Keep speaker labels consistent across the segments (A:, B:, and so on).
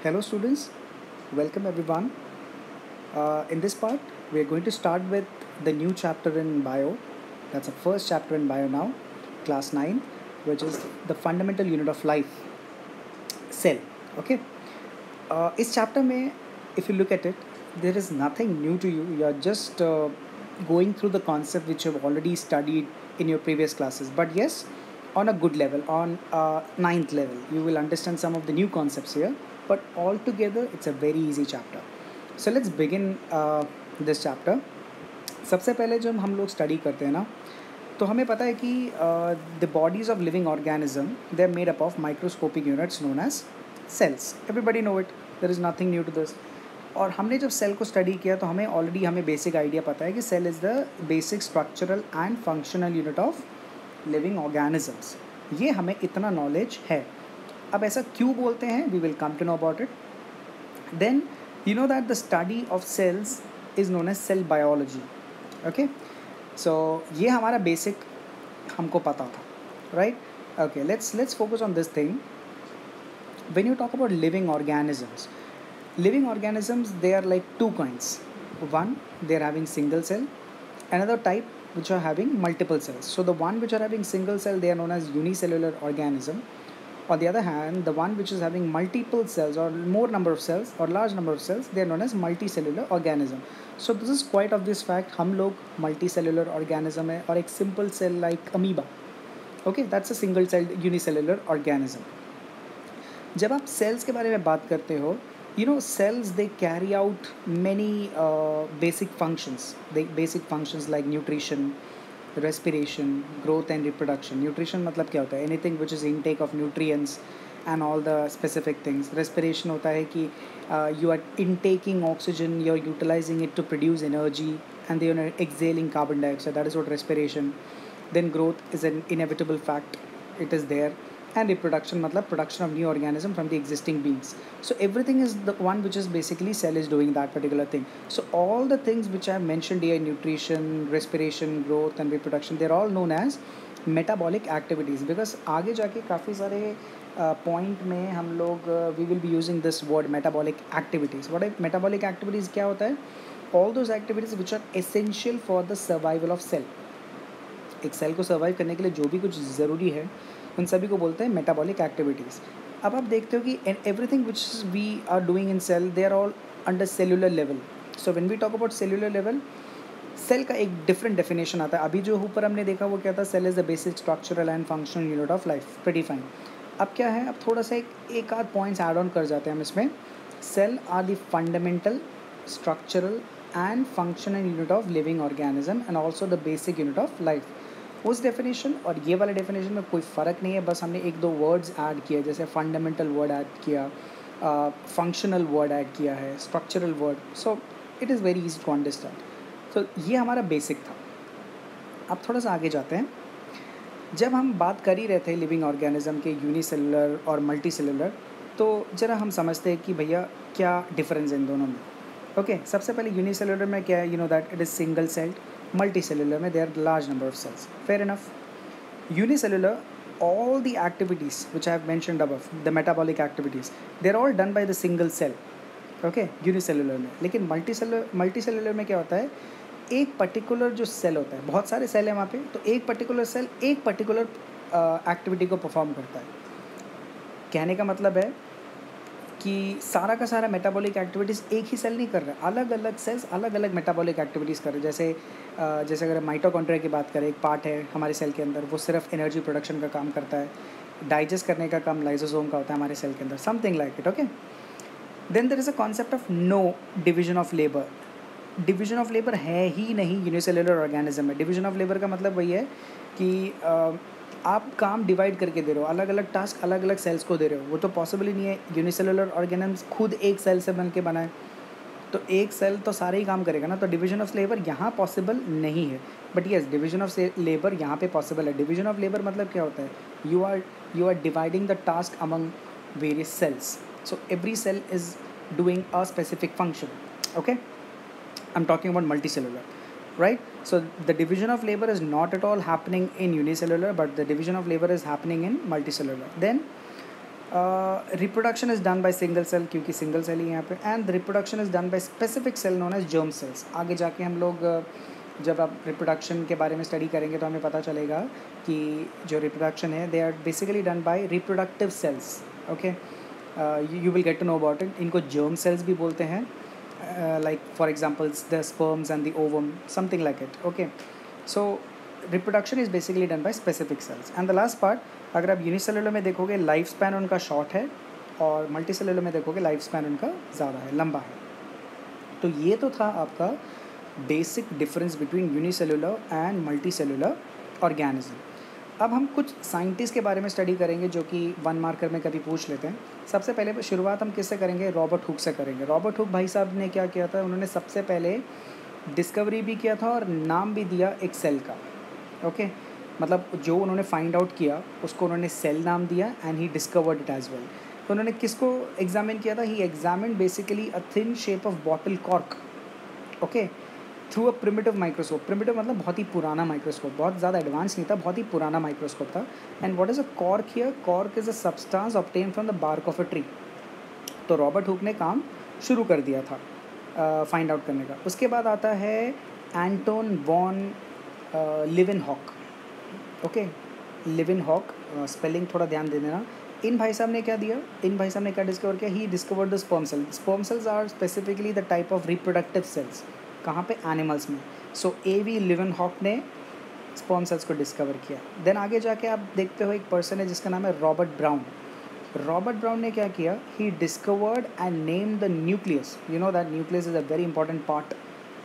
A: Hello, students. Welcome, everyone. In this part, we are going to start with the new chapter in bio. That's the first chapter in bio now, class 9, which is the fundamental unit of life, cell. Okay. इस chapter में, if you look at it, there is nothing new to you. You are just going through the concept which you have already studied in your previous classes. But yes, on a good level, on ninth level, you will understand some of the new concepts here. But altogether, it's a very easy chapter. So let's begin this chapter. सबसे पहले जब हम लोग study करते हैं ना, तो हमें पता है कि the bodies of living organism they are made up of microscopic units known as cells. Everybody know it, there is nothing new to this. और हमने जब सेल को स्टडी किया तो हमें बेसिक आइडिया पता है कि cell is the basic structural and functional unit of living organisms. ये हमें इतना नॉलेज है. अब ऐसा क्यों बोलते हैं, we will come to know about it. Then you know that the study of cells is known as cell biology. Okay, so ये हमारा basic हमको पता था, right? Okay, let's focus on this thing. When you talk about living organisms, they are like two kinds. One, they are having single cell. Another type which are having multiple cells. So the one which are having single cell, they are known as unicellular organism. On the other hand, the one which is having multiple cells or more number of cells or large number of cells, they are known as multicellular organism. So this is quite obvious fact. हम लोग multicellular organism है और एक simple cell like amoeba. Okay, that's a single cell unicellular organism. जब आप cells के बारे में बात करते हो, you know cells they carry out many basic functions. Basic functions like nutrition, respiration, growth and reproduction. Nutrition मतलब क्या होता है? Anything which is intake of nutrients and all the specific things. Respiration होता है कि you are intaking oxygen, you are utilizing it to produce energy, and then you are exhaling carbon dioxide. That is what respiration. Then growth is an inevitable fact. It is there. And reproduction मतलब production of new organism from the existing beings. So everything is the one which is basically cell is doing that particular thing. So all the things which I have mentioned here, nutrition, respiration, growth and reproduction, they're all known as metabolic activities. Because आगे जाके काफ़ी सारे point में हम लोग we will be using this word metabolic activities. What are metabolic activities क्या होता है? All those activities which are essential for the survival of cell. एक सेल को सर्वाइव करने के लिए जो भी कुछ ज़रूरी है उन सभी को बोलते हैं मेटाबॉलिक एक्टिविटीज़. अब आप देखते हो कि everything which we are doing in cell they are all under cellular level. So when we talk about cellular level, cell का एक डिफरेंट डेफिनेशन आता है. अभी जो ऊपर हमने देखा वो क्या था, cell is the basic structural and functional unit of life. Pretty fine. अब क्या है, अब थोड़ा सा एक आध पॉइंट्स ऐड ऑन कर जाते हैं हम इसमें. Cell are the fundamental structural and functional unit of living organism and also the basic unit of life. उस डेफिनेशन और ये वाले डेफिनेशन में कोई फ़र्क नहीं है. बस हमने एक दो वर्ड्स ऐड किए, जैसे फंडामेंटल वर्ड ऐड किया, फंक्शनल वर्ड ऐड किया है, structural word. So it is very easy to understand. तो ये हमारा बेसिक था. अब थोड़ा सा आगे जाते हैं. जब हम बात कर ही रहे थे लिविंग ऑर्गेनिज्म के यूनिसेलुलर और मल्टी सेलुलर, तो ज़रा हम समझते हैं कि भैया क्या डिफरेंस है इन दोनों में. ओके, सबसे पहले यूनिसेलुलर में क्या है, you know that it is single celled. Multicellular में there are large number of cells. Fair enough. Unicellular, all the activities which I have mentioned above, the metabolic activities, they're all done by the single cell. Okay, unicellular में. लेकिन multicellular में क्या होता है, एक particular जो cell होता है, बहुत सारे cell हैं वहाँ पे, तो एक particular cell एक particular activity को perform करता है. कहने का मतलब है कि सारा का सारा मेटाबॉलिक एक्टिविटीज़ एक ही सेल नहीं कर रहा है, अलग अलग सेल्स अलग अलग मेटाबॉलिक एक्टिविटीज़ कर रहे हैं. जैसे अगर माइटोकॉन्ड्रिया की बात करें, एक पार्ट है हमारे सेल के अंदर, वो सिर्फ एनर्जी प्रोडक्शन का काम करता है. डाइजेस्ट करने का काम लाइसोसोम का होता है हमारे सेल के अंदर, something like it. Okay, then there is a concept of no division of labour. Division of labour है ही नहीं यूनिसेलुलर ऑर्गेनिज्म में. डिवीजन ऑफ लेबर का मतलब वही है कि आप काम डिवाइड करके दे रहे हो, अलग अलग टास्क अलग अलग सेल्स को दे रहे हो. वो तो पॉसिबल ही नहीं है. यूनिसेलुलर ऑर्गेनिज्म खुद एक सेल से बन के बना है, तो एक सेल तो सारे ही काम करेगा ना. तो डिवीजन ऑफ लेबर यहाँ पॉसिबल नहीं है. But yes, division of labour यहाँ पे पॉसिबल है. डिवीजन ऑफ लेबर मतलब क्या होता है, you are dividing the task among various cells. So every cell is doing a specific function. Okay, I am talking about multicellular. Right, so the division of labor is not at all happening in unicellular, but the division of labor is happening in multicellular. Then reproduction is done by single cell, क्योंकि single cell ही यहाँ पे, and reproduction is done by specific cell known as germ cells. आगे जाके हम लोग जब आप रिप्रोडक्शन के बारे में स्टडी करेंगे तो हमें पता चलेगा कि जो रिप्रोडक्शन है they are basically done by reproductive cells. Okay, you will get to know about it. इनको जर्म सेल्स भी बोलते हैं, like for examples the sperms and the ovum, something like it. Okay, so reproduction is basically done by specific cells. And the last part, अगर आप unicellular में देखोगे life span उनका short है, और मल्टीसेलुलर में देखोगे लाइफ स्पैन उनका ज़्यादा है, लंबा है. तो ये तो था आपका basic difference between unicellular and multicellular organism. अब हम कुछ साइंटिस्ट के बारे में स्टडी करेंगे जो कि 1 मार्कर में कभी पूछ लेते हैं. सबसे पहले शुरुआत हम किससे करेंगे? रॉबर्ट हुक से करेंगे. रॉबर्ट हुक भाई साहब ने क्या किया था? उन्होंने सबसे पहले डिस्कवरी भी किया था और नाम भी दिया एक सेल का. ओके, मतलब जो उन्होंने फाइंड आउट किया उसको उन्होंने सेल नाम दिया, and he discovered it as well. तो उन्होंने किसको एग्जामिन किया था? He examine basically a thin shape of bottle cork. Okay, through a primitive microscope. Primitive मतलब बहुत ही पुराना माइक्रोस्कोप, बहुत ज़्यादा एडवांस नहीं था, बहुत ही पुराना माइक्रोस्कोप था. And what is a cork here? Cork is a substance obtain from the bark of a tree. तो रॉबर्ट हुक ने काम शुरू कर दिया था फाइंड आउट करने का. उसके बाद आता है Anton von Leeuwenhoek. Okay, Leeuwenhoek, spelling थोड़ा ध्यान दे देना. इन भाई साहब ने क्या दिया? इन भाई साहब ने क्या डिस्कवर किया? He discovered the sperm cell. Sperm cells are specifically the type of reproductive cells. कहाँ पे? एनिमल्स में. So A.V. लिवेनहॉक ने स्पर्म सेल्स को डिस्कवर किया. देन आगे जाके आप देखते हो एक पर्सन है जिसका नाम है रॉबर्ट ब्राउन. रॉबर्ट ब्राउन ने क्या किया? He discovered and name the nucleus. You know that nucleus is a very important part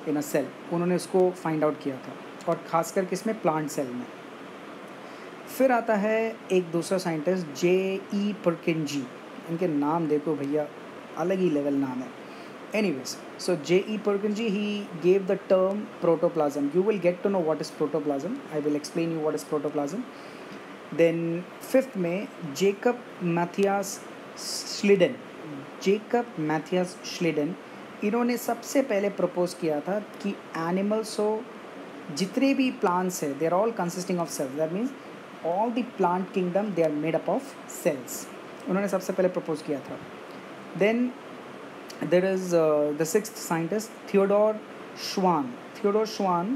A: in a cell. उन्होंने उसको फाइंड आउट किया था, और ख़ासकर किसमें? प्लांट सेल में. फिर आता है एक दूसरा साइंटिस्ट J.E. पर्किंजी. इनके नाम देखो भैया, अलग ही लेवल नाम है. Anyways, so J.E. Purkinje, he gave the term protoplasm. You will get to know what is protoplasm. I will explain you what is protoplasm. Then fifth में Jacob Matthias Schleiden. Jacob Matthias Schleiden, इन्होंने सबसे पहले propose किया था कि animals हो, जितने भी प्लांट्स है, they are all consisting of cells. That means all the plant kingdom they are made up of cells. उन्होंने सबसे पहले प्रपोज किया था. Then there is the sixth scientist, Theodore Schwann. Theodore Schwann,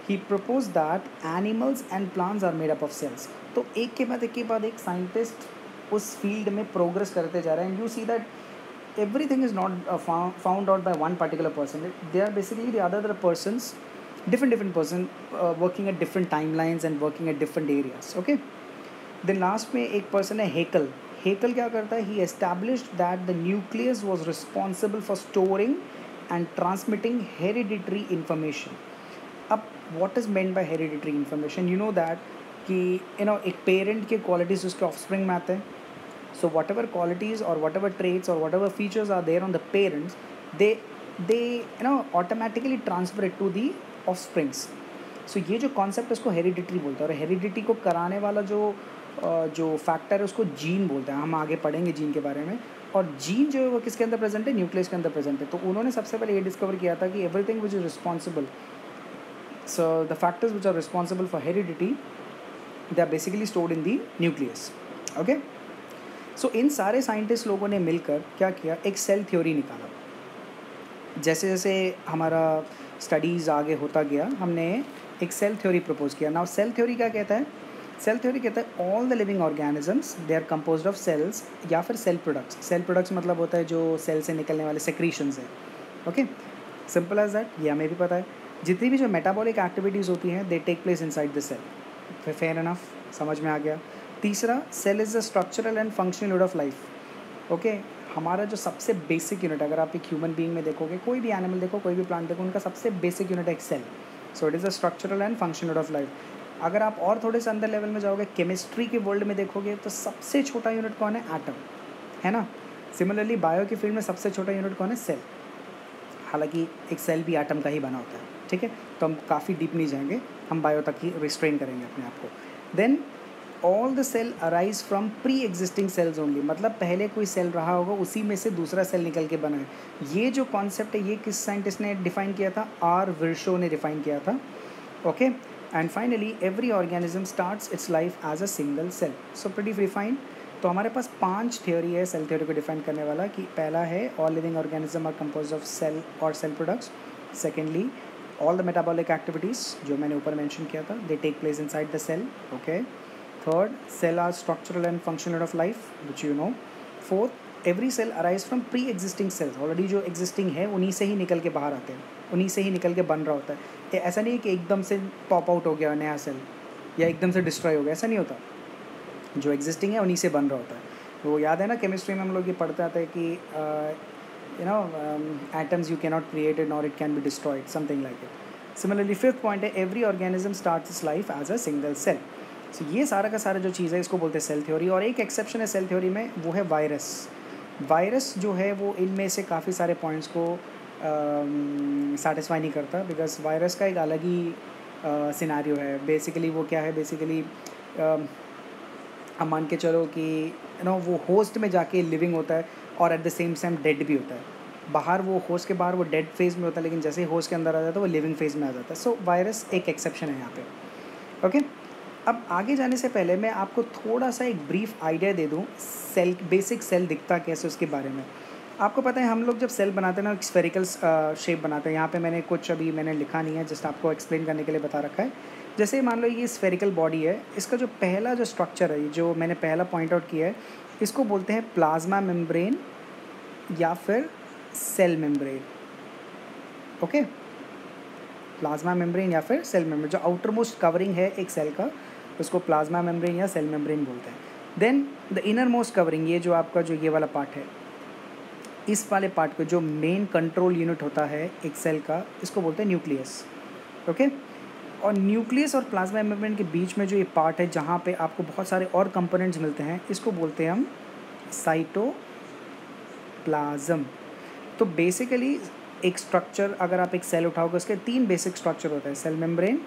A: he proposed that animals and plants are made up of cells. तो एक के बाद एक साइंटिस्ट उस फील्ड में प्रोग्रेस करते जा रहे हैं. You see that everything is not found out by one particular person. They are basically the other persons, different person working at different timelines and working at different areas. Okay, then last में एक person है Haeckel. Haeckel क्या करता है? He established that the nucleus was responsible for storing and transmitting hereditary information. अब what is meant by hereditary information? You know that कि एक parent के क्वालिटीज़ उसके ऑफस्प्रिंग में आते हैं. सो वॉट एवर क्वालिटीज़ और वॉट एवर ट्रेट्स और whatever features are there on the parents, they automatically transfer it to the offsprings. So ये जो कॉन्सेप्ट है उसको हेरिडिटरी बोलते हैं, और हेरिडिटी को कराने वाला जो फैक्टर है उसको जीन बोलते हैं. हम आगे पढ़ेंगे जीन के बारे में. और जीन जो है वो किसके अंदर प्रेजेंट है? न्यूक्लियस के अंदर प्रेजेंट है. तो उन्होंने सबसे पहले ये डिस्कवर किया था कि everything which is responsible, so the factors which are responsible for heredity, they are basically stored in the nucleus. Okay, so इन सारे साइंटिस्ट लोगों ने मिलकर क्या किया? एक सेल थ्योरी निकाला. जैसे जैसे हमारा स्टडीज़ आगे होता गया, हमने एक सेल थ्योरी प्रपोज किया. नाउ सेल थ्योरी क्या कहता है? सेल थ्योरी कहता है all the living organisms they are composed of cells या फिर सेल प्रोडक्ट्स. सेल प्रोडक्ट्स मतलब होता है जो सेल से निकलने वाले सेक्रीशंस हैं. ओके, सिंपल एज दैट, ये हमें भी पता है. जितनी भी जो मेटाबॉलिक एक्टिविटीज़ होती हैं they take place inside the cell. Fair enough, समझ में आ गया. तीसरा, cell is the structural and functional unit of life. Okay, हमारा जो सबसे बेसिक यूनिट, अगर आप एक ह्यूमन बीइंग में देखोगे, कोई भी एनिमल देखो, कोई भी प्लांट देखो, उनका सबसे बेसिक यूनिट है एक cell. So it is the structural and functional unit of life. अगर आप और थोड़े से अंदर लेवल में जाओगे, केमिस्ट्री के वर्ल्ड में देखोगे, तो सबसे छोटा यूनिट कौन है? एटम, है ना. सिमिलरली बायो की फील्ड में सबसे छोटा यूनिट कौन है? सेल. हालांकि एक सेल भी एटम का ही बना होता है. ठीक है, तो हम काफ़ी डीप नहीं जाएंगे, हम बायो तक ही रिस्ट्रेन करेंगे अपने आप को. Then all the cell arise from pre existing cells only. मतलब पहले कोई सेल रहा होगा, उसी में से दूसरा सेल निकल के बना है. ये जो कॉन्सेप्ट है ये किस साइंटिस्ट ने डिफाइन किया था? आर विर्शो ने डिफाइन किया था. Okay, and finally every organism starts its life as a single cell. So pretty free fine. तो हमारे पास 5 थ्योरी है सेल थ्योरी को डिफाइन करने वाला, कि पहला है all living organism are compose of cell और cell products. Secondly all the metabolic activities जो मैंने ऊपर मेंशन किया था, they take place inside the cell. Okay, third, cell are structural and functional of life which you know. Fourth, every cell arise from pre existing cells, already जो existing है उन्हीं से ही निकल के बाहर आते हैं, उन्हीं से ही निकल के बन रहा होता है। ऐसा नहीं है कि एकदम से पॉप आउट हो गया नया सेल या एकदम से डिस्ट्रॉय हो गया, ऐसा नहीं होता। जो एग्जिस्टिंग है उन्हीं से बन रहा होता है। वो याद है ना, केमिस्ट्री में हम लोग ये पढ़ते आते हैं कि you know atoms you can not create it nor it can be destroyed, something like it. Similarly fifth point है every organism starts its life as a single cell. So ये सारा का सारा जो चीज़ है इसको बोलते हैं सेल थ्योरी। और एक एक्सेप्शन है सेल थ्योरी में, वो है वायरस। वायरस जो है वो इनमें से काफ़ी सारे पॉइंट्स को सेटिस्फाई नहीं करता, बिकॉज वायरस का एक अलग ही सिनारियो है। बेसिकली वो क्या है, बेसिकली अब मान के चलो कि यू नो वो होस्ट में जाके लिविंग होता है और at the same time dead भी होता है। बाहर वो होस्ट के बाहर वो डेड फेज़ में होता है, लेकिन जैसे ही होस्ट के अंदर आ जाता है वो लिविंग फेज़ में आ जाता है। सो वायरस एक एक्सेप्शन है यहाँ पे। ओके, अब आगे जाने से पहले मैं आपको थोड़ा सा एक ब्रीफ आइडिया दे दूँ सेल, बेसिक सेल दिखता कैसे उसके बारे में। आपको पता है हम लोग जब सेल बनाते हैं ना, स्फेरिकल शेप बनाते हैं। यहाँ पे मैंने कुछ अभी मैंने लिखा नहीं है, जस्ट आपको एक्सप्लेन करने के लिए बता रखा है। जैसे मान लो ये स्फेरिकल बॉडी है, इसका जो पहला जो स्ट्रक्चर है, जो मैंने पहला पॉइंट आउट किया है, इसको बोलते हैं प्लाज्मा मेम्ब्रेन या फिर cell membrane. Okay, plasma membrane या फिर सेल मेम्ब्रेन, जो आउटर मोस्ट कवरिंग है एक सेल का, उसको प्लाज्मा मेम्ब्रेन या सेल मेम्ब्रेन बोलते हैं। Then the inner most covering, ये जो आपका जो ये वाला पार्ट है, इस वाले पार्ट को जो मेन कंट्रोल यूनिट होता है एक सेल का, इसको बोलते हैं न्यूक्लियस। ओके, और न्यूक्लियस और प्लाज्मा मेम्ब्रेन के बीच में जो ये पार्ट है जहाँ पे आपको बहुत सारे और कंपोनेंट्स मिलते हैं, इसको बोलते हैं हम साइटोप्लाज्म। तो बेसिकली एक स्ट्रक्चर, अगर आप एक सेल उठाओगे, उसके 3 बेसिक स्ट्रक्चर होता है, cell membrane,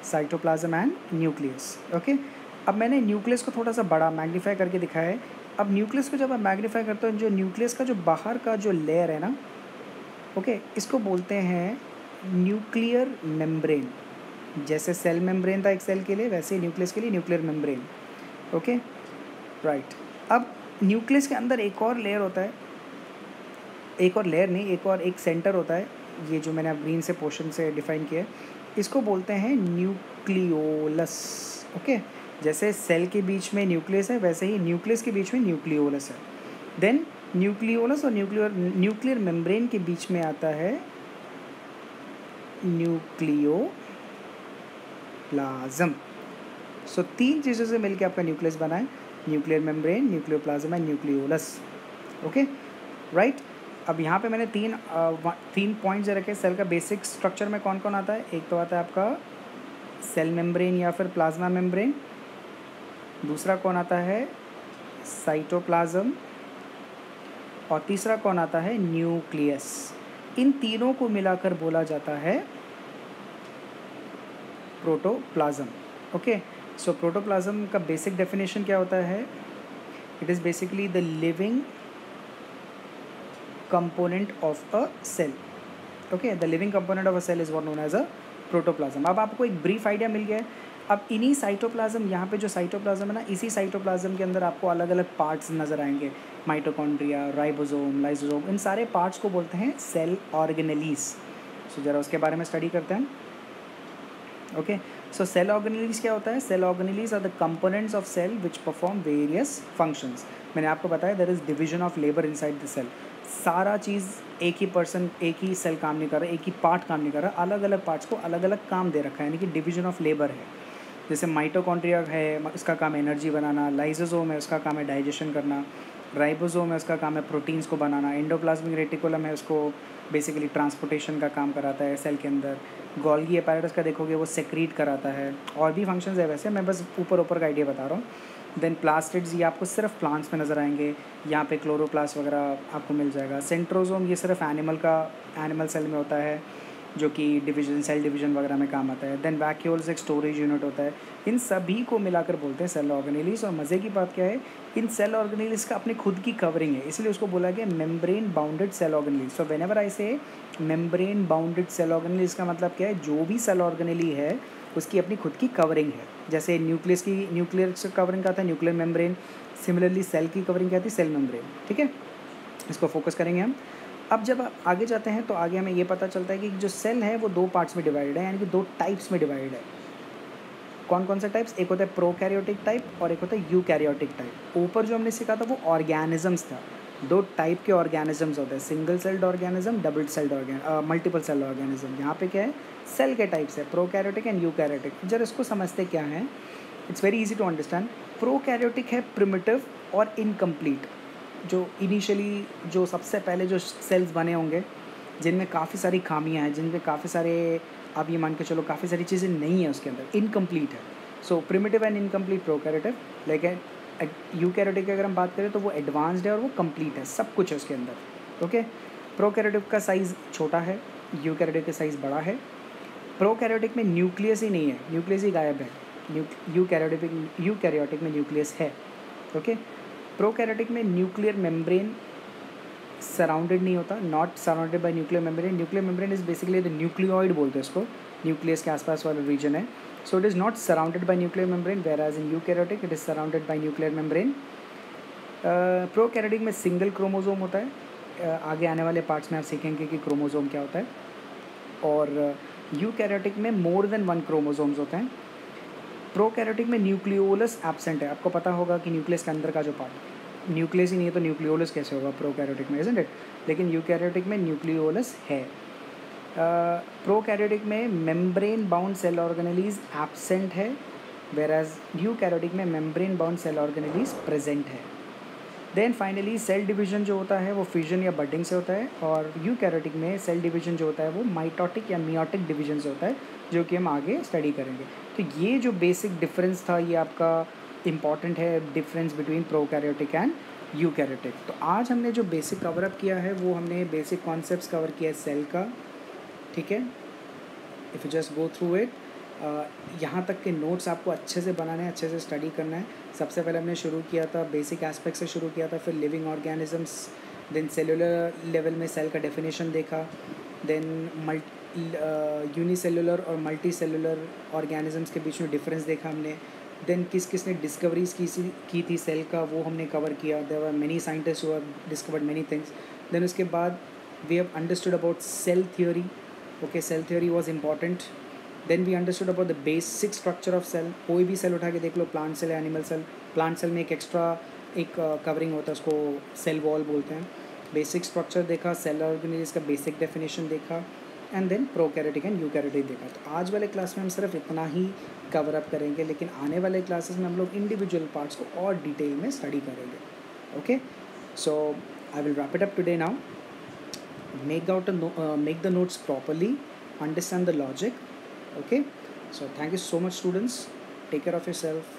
A: cytoplasm and nucleus. Okay, अब मैंने न्यूक्लियस को थोड़ा सा बड़ा मैग्नीफाई करके दिखाया है। अब न्यूक्लियस को जब आप मैग्नीफाई करते हो, जो न्यूक्लियस का जो बाहर का जो लेयर है ना, ओके, इसको बोलते हैं न्यूक्लियर मेम्ब्रेन। जैसे सेल मेम्ब्रेन था एक सेल के लिए, वैसे ही न्यूक्लियस के लिए न्यूक्लियर मेम्ब्रेन। Okay, right. अब न्यूक्लियस के अंदर एक और लेयर होता है, एक और लेयर नहीं, एक सेंटर होता है, ये जो मैंने ग्रीन से पोर्शन से डिफाइन किया है, इसको बोलते हैं न्यूक्लियोलस। ओके, जैसे सेल के बीच में न्यूक्लियस है, वैसे ही न्यूक्लियस के बीच में न्यूक्लियोलस है। देन न्यूक्लियोलस और न्यूक्लियर मेम्ब्रेन के बीच में आता है न्यूक्लियोप्लाज्म। सो 3 चीज़ों से मिलकर आपका न्यूक्लियस बना है, nuclear membrane, nucleoplasm and nucleolus. Okay, right. अब यहाँ पे मैंने 3 पॉइंट्स रखे सेल का बेसिक स्ट्रक्चर में कौन कौन आता है। एक तो आता है आपका सेल मेम्ब्रेन या फिर प्लाज्मा मेम्ब्रेन, दूसरा कौन आता है साइटोप्लाज्म, और तीसरा कौन आता है न्यूक्लियस। इन तीनों को मिलाकर बोला जाता है प्रोटोप्लाज्म। ओके, सो प्रोटोप्लाज्म का बेसिक डेफिनेशन क्या होता है, it is basically the living component of a cell. Okay, the living component of a cell is what known as a protoplasm. अब आपको एक ब्रीफ आइडिया मिल गया है। अब इन्हीं साइटोप्लाज्म, यहाँ पे जो साइटोप्लाज्म है ना, इसी साइटोप्लाज्म के अंदर आपको अलग अलग पार्ट्स नज़र आएंगे, माइटोकॉन्ड्रिया, राइबोसोम, लाइसोसोम, इन सारे पार्ट्स को बोलते हैं सेल ऑर्गेनेलीज। सो ज़रा उसके बारे में स्टडी करते हैं। ओके, सो सेल ऑर्गेनेलीज क्या होता है। Cell organelles are the components of cell which perform various functions. मैंने आपको बताया there is division of labour inside the cell. सारा चीज़ एक ही पर्सन, एक ही सेल काम नहीं कर रहा, एक ही पार्ट काम नहीं कर रहा, अलग अलग पार्ट्स को अलग अलग काम दे रखा है, यानी कि डिवीजन ऑफ लेबर है। जैसे माइटोकॉन्ड्रिया है, उसका काम है एनर्जी बनाना, लाइसोसोम है, उसका काम है डाइजेशन करना, राइबोसोम है, उसका काम है प्रोटीन्स को बनाना, एंडोप्लाज्मिक रेटिकुलम है, उसको बेसिकली ट्रांसपोर्टेशन का काम कराता है सेल के अंदर, गोल्गी अपैरेटस का देखोगे वो सेक्रीट कराता है, और भी फंक्शंस है वैसे, मैं बस ऊपर ऊपर का आइडिया बता रहा हूँ। देन प्लास्टिड्स, ये आपको सिर्फ प्लांट्स में नज़र आएंगे, यहाँ पे क्लोरोप्लास्ट वगैरह आपको मिल जाएगा। सेंट्रोजोम ये सिर्फ एनिमल सेल में होता है, जो कि डिवीजन, सेल डिवीजन वगैरह में काम आता है। देन वैक्यूल्स एक स्टोरेज यूनिट होता है। इन सभी को मिलाकर बोलते हैं सेल ऑर्गेनेलीज। और मज़े की बात क्या है, इन सेल ऑर्गेनेलीज का अपनी खुद की कवरिंग है, इसलिए उसको बोला गया membrane bounded cell organelles. So whenever I say membrane bounded cell organelles का मतलब क्या है, जो भी सेल ऑर्गेनेली है उसकी अपनी खुद की कवरिंग है। जैसे न्यूक्लियस की कवरिंग का था न्यूक्लियर मेम्ब्रेन, सिमिलरली सेल की कवरिंग क्या थी, सेल मेम्ब्रेन, ठीक है, इसको फोकस करेंगे हम। अब जब आप आगे जाते हैं तो आगे हमें ये पता चलता है कि जो सेल है वो दो पार्ट्स में डिवाइडेड है, यानी कि दो टाइप्स में डिवाइडेड है। कौन कौन सा टाइप्स, एक होता है प्रोकैरियोटिक टाइप और एक होता है यूकैरियोटिक टाइप। ऊपर जो हमने सीखा था वो ऑर्गेनिजम्स था, दो टाइप के ऑर्गेनिजम्स होते हैं, single celled organism, double sailed multiple celled organism. यहाँ पे क्या है, सेल के टाइप्स है, प्रोकैरियोटिक एंड यूकैरियोटिक। जरा इसको समझते क्या है, it's very easy to understand. Prokaryotic है प्रिमिटिव और इनकम्प्लीट, जो इनिशियली जो सबसे पहले जो सेल्स बने होंगे जिनमें काफ़ी सारी खामियां हैं, जिनमें काफ़ी सारे, आप ये मान के चलो काफ़ी सारी चीज़ें नहीं है उसके अंदर, इनकम्प्लीट है। सो प्रिमिटिव एंड इनकम्प्लीट प्रोकैरियोटिव। लेकिन यूकैरियोटिक की अगर हम बात करें तो वो एडवांस्ड है और वो कंप्लीट है, सब कुछ है उसके अंदर। ओके, प्रोकैरियोटिव का साइज़ छोटा है, यूकैरियोटिक का साइज़ बड़ा है। प्रोकैरियोटिक में न्यूक्लियस ही नहीं है, न्यूक्लियस ही गायब है। यूकैरियोटिक में न्यूक्लियस है। ओके, प्रोकैरियोटिक में न्यूक्लियर मेम्ब्रेन सराउंडेड नहीं होता, not surrounded by nuclear membrane. Nuclear membrane is basically the nucleoid बोलते हैं इसको, न्यूक्लियस के आसपास वाला रीजन है। So it is not surrounded by nuclear membrane, whereas in eukaryotic it is surrounded by nuclear membrane. Prokaryotic में single chromosome होता है। आगे आने वाले पार्ट्स में आप सीखेंगे कि क्रोमोजोम क्या होता है। और यूकैरियोटिक में मोर देन वन क्रोमोजोम्स होते हैं। प्रोकैरियोटिक में न्यूक्लियोलस एब्सेंट है। आपको पता होगा कि न्यूक्लियस के अंदर का जो पार्ट, न्यूक्लियस ही नहीं है तो न्यूक्लियोलस कैसे होगा प्रोकैरियोटिक में, इजंट इट। लेकिन यूकैरियोटिक में न्यूक्लियोलस है। प्रोकैरियोटिक में membrane bound cell organelles absent है, वेयर एज यूकैरियोटिक में membrane bound cell organelles present है। देन फाइनली सेल डिवीजन जो होता है वो फ्यूजन या बडिंग से होता है, और यूकैरियोटिक में सेल डिवीजन जो होता है वो माइटोटिक या मियोटिक डिवीजन से होता है, जो कि हम आगे स्टडी करेंगे। तो ये जो बेसिक डिफरेंस था ये आपका इम्पॉर्टेंट है, difference between prokaryotic and eukaryotic. तो आज हमने जो बेसिक कवर अप किया है वो हमने बेसिक कॉन्सेप्ट्स कवर किया है सेल का, ठीक है। If you just go through it, यहाँ तक के नोट्स आपको अच्छे से बनाने हैं, अच्छे से स्टडी करना है। सबसे पहले हमने शुरू किया था बेसिक एस्पेक्ट से शुरू किया था, फिर living organisms, then cellular level में सेल का डेफिनेशन देखा, देन यूनिसेलुलर और मल्टी सेलुलर ऑर्गेनिजम्स के बीच में डिफरेंस देखा हमने। देन किस किसने डिस्कवरीज की थी सेल का, वो हमने कवर किया। There were many scientist who have discovered many things. Then उसके बाद we have understood about cell theory. Okay, cell theory was important. Then we understood about the basic structure of cell. कोई भी cell उठा के देख लो, plant cell या animal cell, plant cell में एक एक्स्ट्रा एक कवरिंग होता है, उसको सेल वॉल बोलते हैं। बेसिक स्ट्रक्चर देखा, सेल ऑर्गेनेलिस का बेसिक डेफिनेशन देखा, and then prokaryotic and eukaryotic देखा। तो आज वाले क्लास में हम सिर्फ इतना ही कवर अप करेंगे, लेकिन आने वाले क्लासेस में हम लोग इंडिविजुअल पार्ट्स को और डिटेल में स्टडी करेंगे। Okay, so I will wrap it up today now. Make the notes properly, understand the logic. Okay, so thank you so much students, take care of yourself.